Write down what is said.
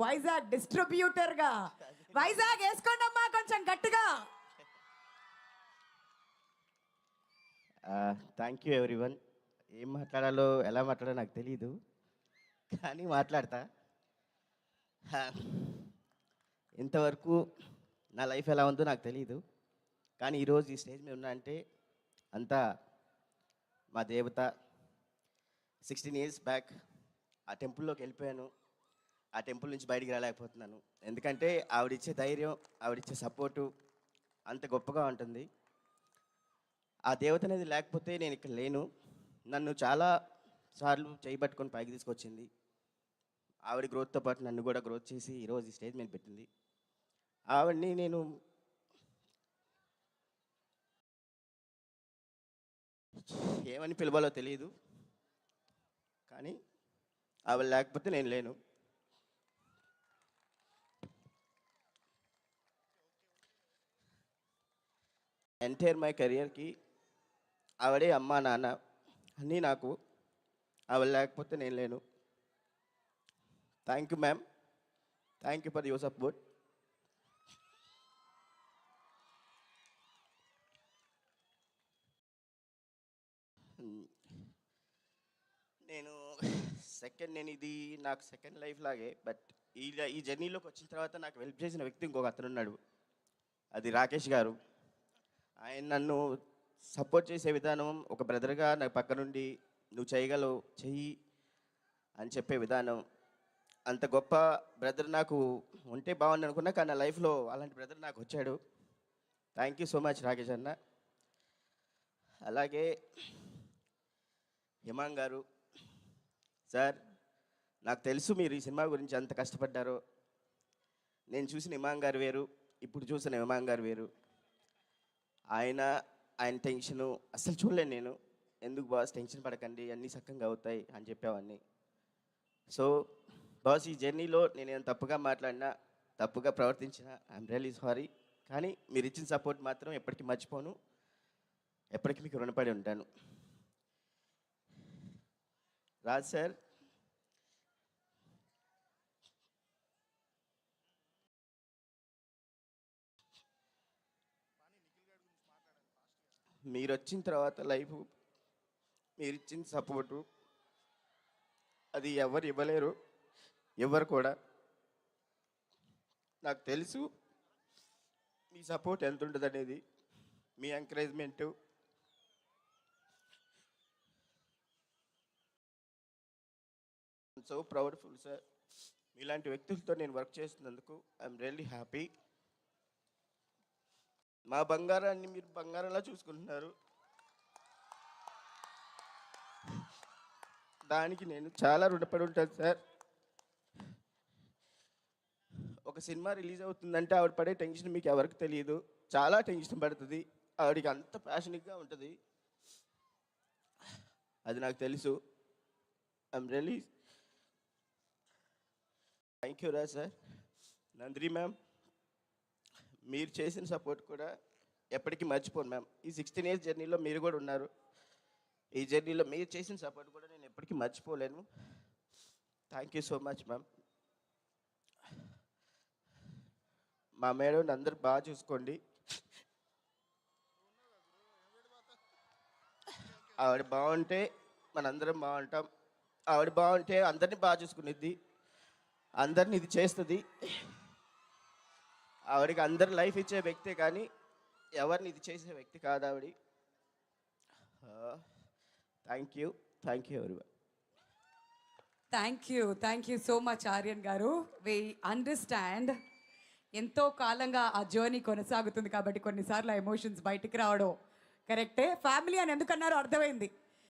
వైజాగ్ డిస్ట్రిబ్యూటర్గా. వైజాగ్ వేసుకోండి అమ్మా కొంచెం గట్టిగా. Thank you everyone. ఏం మాట్లాడాలో ఎలా మాట్లాడాలో నాకు తెలీదు, కానీ మాట్లాడతా. ఇంతవరకు నా లైఫ్ ఎలా ఉందో నాకు తెలీదు, కానీ ఈరోజు ఈ స్టేజ్ మీద ఉన్నా అంటే అంతా మా దేవత. 16 years బ్యాక్ ఆ టెంపుల్లోకి వెళ్ళిపోయాను. ఆ టెంపుల్ నుంచి బయటికి రాలేకపోతున్నాను, ఎందుకంటే ఆవిడిచ్చే ధైర్యం, ఆవిడిచ్చే సపోర్టు అంత గొప్పగా ఉంటుంది. ఆ దేవత అనేది లేకపోతే నేను ఇక్కడ లేను. నన్ను చాలా సార్లు చేయబట్టుకొని పైకి తీసుకొచ్చింది. ఆవిడ గ్రోత్తో పాటు నన్ను కూడా గ్రోత్ చేసి ఈరోజు ఈ స్టేజ్ మీద పెట్టింది. ఆవిడ్ని నేను ఏమని పిలవాలో తెలియదు, కానీ ఆవిడ లేకపోతే నేను లేను. ఎంటైర్ మై కెరియర్కి ఆవిడే అమ్మా నాన్న అన్నీ నాకు. ఆవిడ లేకపోతే నేను లేను. Thank you ma'am, thank you for your support. నేను ఇది నాకు సెకండ్ లైఫ్ లాగే. బట్ ఈ జర్నీలోకి వచ్చిన తర్వాత నాకు హెల్ప్ చేసిన వ్యక్తి ఇంకొక అతను ఉన్నాడు, అది రాకేష్ గారు. ఆయన నన్ను సపోర్ట్ చేసే విధానం, ఒక బ్రదర్గా నా పక్క నుండి నువ్వు చేయగలవు చెయ్యి అని చెప్పే విధానం, అంత గొప్ప బ్రదర్ నాకు ఉంటే బాగుంది అనుకున్నా, కానీ నా లైఫ్లో అలాంటి బ్రదర్ నాకు వచ్చాడు. Thank you so much Rakesh అన్న. అలాగే హిమాంగ్ గారు సార్, నాకు తెలుసు మీరు ఈ సినిమా గురించి ఎంత కష్టపడ్డారో. నేను చూసిన హిమాంగ్ గారు వేరు, ఇప్పుడు చూసిన హిమాంగ్ గారు వేరు. ఆయన టెన్షను అస్సలు చూడలేను నేను. ఎందుకు బాస్ టెన్షన్ పడకండి, అన్నీ సక్కంగా అవుతాయి అని చెప్పేవాడిని. సో బాస్, ఈ జర్నీలో నేను తప్పుగా మాట్లాడినా, తప్పుగా ప్రవర్తించినా ఐఎమ్ రియల్లీ సారీ. కానీ మీరు ఇచ్చిన సపోర్ట్ మాత్రం ఎప్పటికీ మర్చిపోను, ఎప్పటికీ మీకు రుణపడి ఉంటాను. రాజ్ సార్, మీరు వచ్చిన తర్వాత లైఫ్, మీరు ఇచ్చిన సపోర్టు అది ఎవరు ఇవ్వలేరు, ఎవరు కూడా. నాకు తెలుసు మీ సపోర్ట్ ఎంత ఉంటుంది అనేది, మీ ఎంకరేజ్మెంటు. సో ప్రౌడ్ఫుల్ సార్, మీలాంటి వ్యక్తులతో నేను వర్క్ చేస్తున్నందుకు ఐఎమ్ రియల్లీ హ్యాపీ. మా బంగారాన్ని మీరు బంగారంలా చూసుకుంటున్నారు, దానికి నేను చాలా రుణపడి ఉంటాను సార్. ఒక సినిమా రిలీజ్ అవుతుందంటే ఆవిడ పడే టెన్షన్ మీకు ఎవరికి తెలియదు, చాలా టెన్షన్ పడుతుంది. ఆవిడకి అంత ప్యాషనిక్గా ఉంటుంది, అది నాకు తెలుసు. ఐఎమ్ రియల్లీ థ్యాంక్ యూ రా సార్. నందిని మ్యామ్, మీరు చేసిన సపోర్ట్ కూడా ఎప్పటికీ మర్చిపోను మ్యామ్. ఈ 16 years జర్నీలో మీరు కూడా ఉన్నారు. ఈ జర్నీలో మీరు చేసిన సపోర్ట్ కూడా నేను ఎప్పటికీ మర్చిపోలేను. Thank you so much ma'am. మా మేడం అందరు బాగా చూసుకోండి. ఆవిడ బాగుంటే మనందరం బాగుంటాం. ఆవిడ బాగుంటే అందరినీ బాగా చూసుకునేది, అందరిని ఇది చేస్తుంది. ఆవిడకి అందరు లైఫ్ ఇచ్చే వ్యక్తే, కానీ ఎవరిని ఇది చేసే వ్యక్తి కాదు ఆవిడ. Thank you everyone. Thank you so much Aryan గారు. వి అండర్స్టాండ్, ఎంతో కాలంగా ఆ జర్నీ కొనసాగుతుంది కాబట్టి కొన్నిసార్లు ఆ ఎమోషన్స్ బయటికి రావడం కరెక్టే. ఫ్యామిలీ అని ఎందుకన్నారో అర్థమైంది.